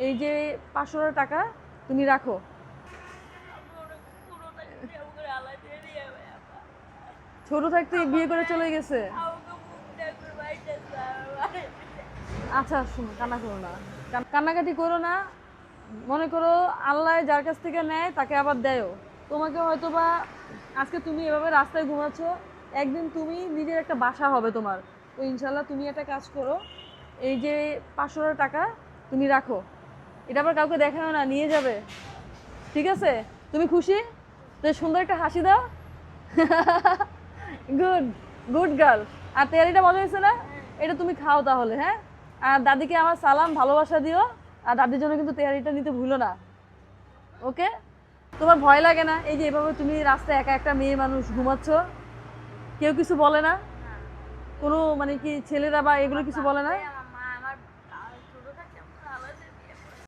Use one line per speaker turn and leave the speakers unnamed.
এই যে 500 টাকা তুমি রাখো। ছোট থাকতে বিয়ে করে চলে গেছে। আচ্ছা শোনো, কান্না করো না, কান্নাকাটি করো না। মনে করো আল্লাহ যার কাছ থেকে নেয় তাকে আবার দেয়ও। তোমাকে হয়তো বা আজকে তুমি এভাবে রাস্তায় ঘুমাচ্ছ, একদিন তুমি নিজের একটা বাসা হবে তোমার। তো ইনশাল্লাহ তুমি একটা কাজ করো, এই যে 500 টাকা তুমি রাখো, এটা আবার কাউকে দেখাও না, নিয়ে যাবে। ঠিক আছে? তুমি খুশি তো? সুন্দর একটা হাসি দাও। Good, good girl. আর তেয়ারিটা মজা হয়েছে না? এটা তুমি খাও তাহলে, হ্যাঁ? আর দাদিকে আমার সালাম, ভালোবাসা দিও। আর দাদির জন্য কিন্তু তেয়ারিটা নিতে ভুলো না। ওকে? তোমার ভয় লাগে না এই যে এভাবে তুমি রাস্তায় একা একটা মেয়ে মানুষ ঘুমাচ্ছ? কেউ কিছু বলে না? কোনো মানে কি ছেলেরা বা এগুলো কিছু বলে না?